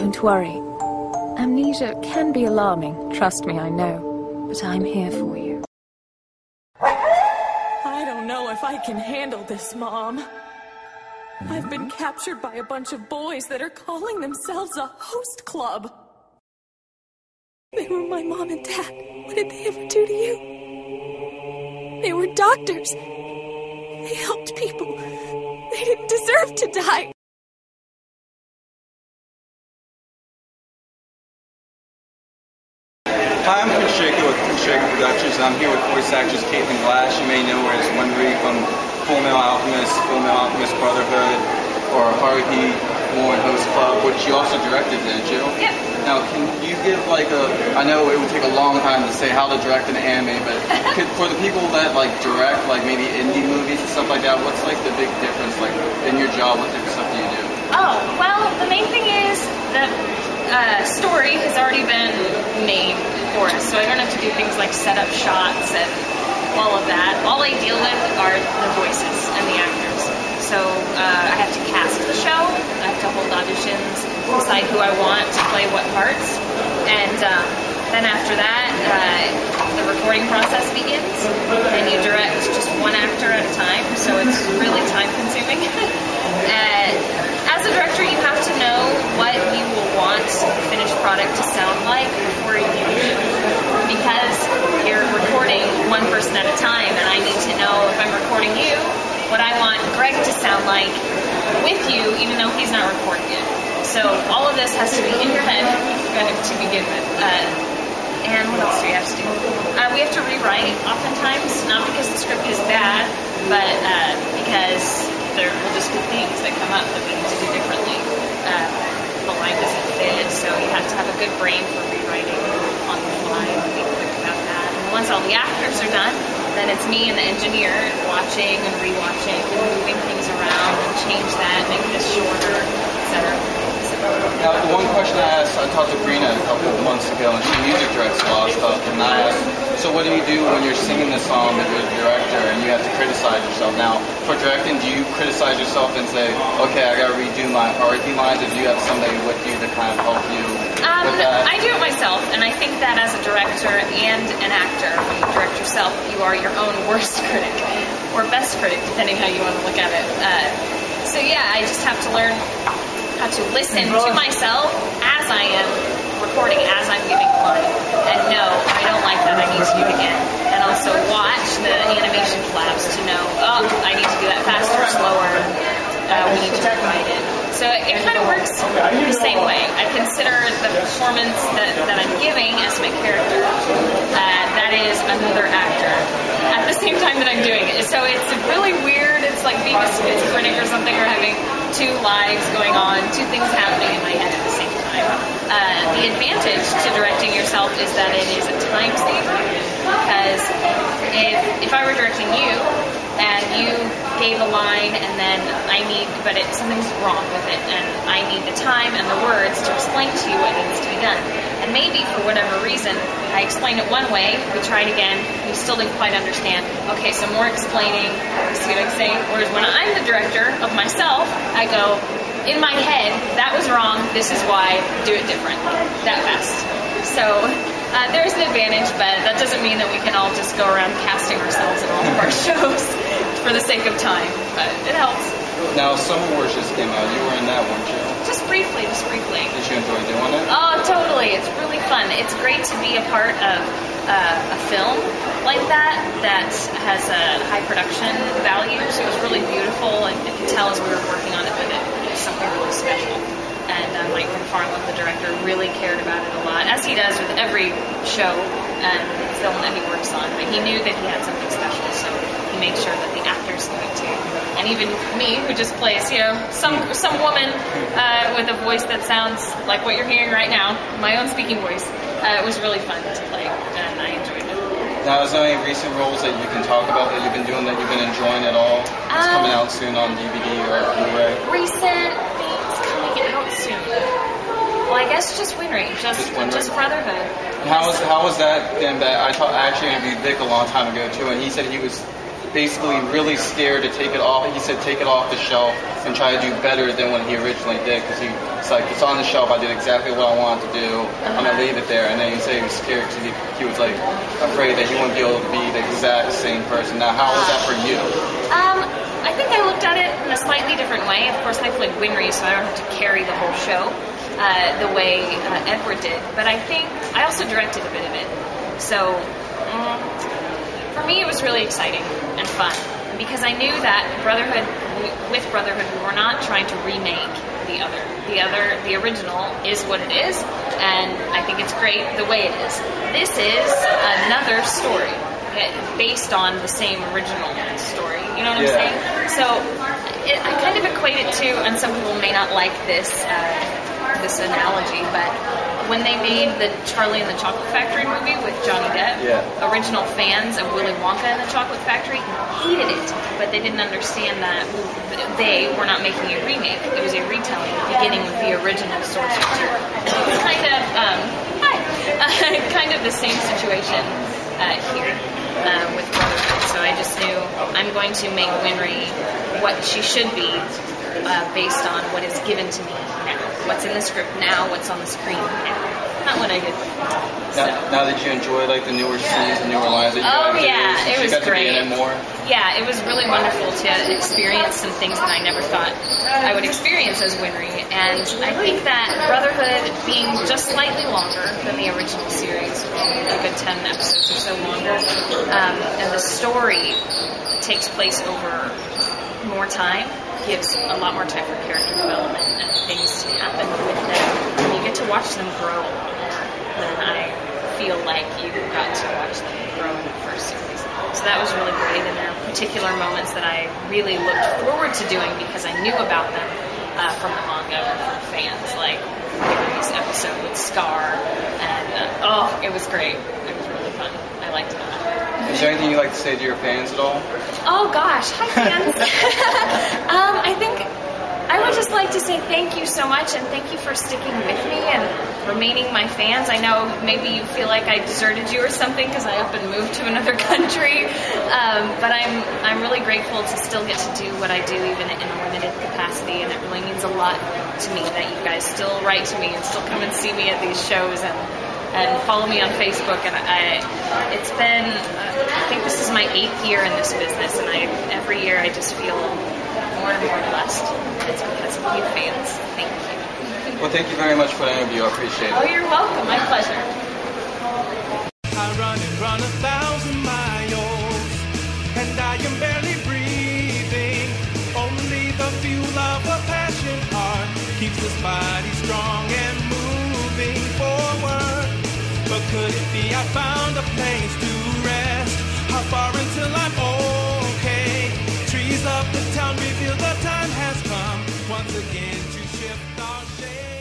Don't worry. Amnesia can be alarming, trust me, I know. But I'm here for you. I don't know if I can handle this, Mom. I've been captured by a bunch of boys that are calling themselves a host club. They were my mom and dad. What did they ever do to you? They were doctors. They helped people. They didn't deserve to die. Hi, I'm Draco with PdracoProductions, and I'm here with voice actress Caitlin Glass. You may know her as Wondery from Full Metal Alchemist Brotherhood, or Haruhi Moon Host Club, which you also directed, didn't you? Yep. Now, can you give I know it would take a long time to say how to direct an anime, but for the people that direct maybe indie movies and stuff like that, what's the big difference in your job? What type of stuff do you do? Oh, well, the main thing is that story has already been made for us, so I don't have to do things like set up shots and all of that. All I deal with are the voices and the actors. So I have to cast the show, I have to hold auditions, decide who I want to play what parts, and then after that, the recording process begins, and you direct just one actor at a time, so it's really time-consuming. As a director, you have to know what you will want the finished product to sound like before you shoot, because you're recording one person at a time, and I need to know if I'm recording you, what I want Greg to sound like with you, even though he's not recording it. So all of this has to be in your head to begin with. And what else do we have to do? We have to rewrite oftentimes, not because the script is bad, but because there will just be things that come up that we need to do differently. The line doesn't fit, so you have to have a good brain for rewriting on the fly and be quick about that. And once all the actors are done, then it's me and the engineer watching and rewatching and moving things around and change that, make this shorter, etc. Now, the one question I asked, I talked to Brina a couple of months ago, and she music directs a lot of stuff, and I asked, so what do you do when you're singing the song that you're the director and you have to criticize yourself? Now, for directing, do you criticize yourself and say, okay, I gotta redo my Haruhi lines, or do you have somebody with you to kind of help you with that? I do it myself, and I think that as a director and an actor, when you direct yourself, you are your own worst critic, or best critic, depending how you want to look at it. So yeah, I just have to learn how to listen to myself as I am recording, as I'm giving a line, and no, I don't like that, I need to do it again. And also watch the animation flaps to know, oh, I need to do that faster or slower, we need to rewrite it. So it kind of works the same way. I consider the performance that I'm giving as my character, that is another actor, at the same time that I'm doing it. So it's really weird, it's like being a schizophrenic or something, or having two lives going on, two things happening in my head at the same time. The advantage to directing yourself is that it is a time saver, because if I were directing you and you gave a line and then something's wrong with it and I need the time and the words to explain to you what needs to be done. And maybe for whatever reason I explain it one way, we try it again, you still didn't quite understand. Okay, so more explaining, see what I'm saying? Whereas when I'm the director of myself, I go, in my head, that was wrong, this is why, do it different, that fast. So there's an advantage, but that doesn't mean that we can all just go around casting ourselves in all of our shows for the sake of time, but it helps. Now, Summer Wars just came out. You were in that, weren't you? Just briefly. Did you enjoy doing it? Oh, totally. It's really fun. It's great to be a part of a film like that has a high production value. So it was really beautiful, and you could tell as we were working on it that it was something really special. And Mike McFarlane, the director, really cared about it a lot, as he does with every show and film that he works on. But he knew that he had something special, so he made sure that the actors knew it too. And even me, who just plays, some woman with a voice that sounds like what you're hearing right now, my own speaking voice, it was really fun to play, and I enjoyed it. Now, is there any recent roles that you can talk about that you've been doing that you've been enjoying at all? It's coming out soon on DVD or Blu-ray. Recent things coming out soon. Well, I guess just Wondery, just Brotherhood. How was that? I actually interviewed Vic a long time ago too, and he said he was basically really scared to take it off. He said take it off the shelf and try to do better than what he originally did, because it's like, it's on the shelf, I did exactly what I wanted to do, I'm going to leave it there. And then he said he was scared because he was like afraid that he wouldn't be able to be the exact same person. Now, how was that for you? I think I looked at it in a slightly different way. Of course, I played Winry, so I don't have to carry the whole show the way Edward did. But I think I also directed a bit of it. So for me, it was really exciting and fun, because I knew that with Brotherhood, we were not trying to remake the other. The original is what it is, and I think it's great the way it is. This is another story based on the same original story. You know what I'm saying? So I kind of equate it to, and some people may not like this this analogy, but when they made the Charlie and the Chocolate Factory movie with Johnny Depp, original fans of Willy Wonka and the Chocolate Factory hated it, but they didn't understand that they were not making a remake. It was a retelling, beginning with the original source material. It's kind of the same situation here with Brotherhood. So I just knew I'm going to make Winry what she should be based on what is given to me now. What's in the script now, what's on the screen now. Not what I did. Now that you enjoy like the newer scenes, the newer lines that you got to do, it was great. To be in it more? Yeah, it was really wonderful to experience some things that I never thought I would experience as Winry. And I think that Brotherhood being just slightly longer than the original series, a good 10 episodes or so longer, and the story takes place over more time, gives a lot more time for character development and things to happen with them. And you get to watch them grow more than I feel like you got to watch them grow in the first series. So that was really great, and there are particular moments that I really looked forward to doing because I knew about them from the manga or from fans, like Gary's episode with Scar, and it was great. It was really fun. I liked it a lot. Is there anything you'd like to say to your fans at all? Oh gosh, hi fans. I think I would just like to say thank you so much, and thank you for sticking with me and remaining my fans. I know maybe you feel like I deserted you or something because I up and moved to another country, but I'm really grateful to still get to do what I do even in a limited capacity, and it really means a lot to me that you guys still write to me and still come and see me at these shows and follow me on Facebook. And it's been, I think this is my 8th year in this business, and every year I just feel more and more blessed. It's because of you fans. Thank you. Well, thank you very much for the interview. I appreciate it. Oh, you're welcome. My pleasure. I run 1,000 miles, and I am barely breathing. Only the fuel of a passion heart keeps this body strong and moving forward. But could it be I found a place to rest? How far until I'm okay? Trees of the town reveal the time has come once again to shift our shade.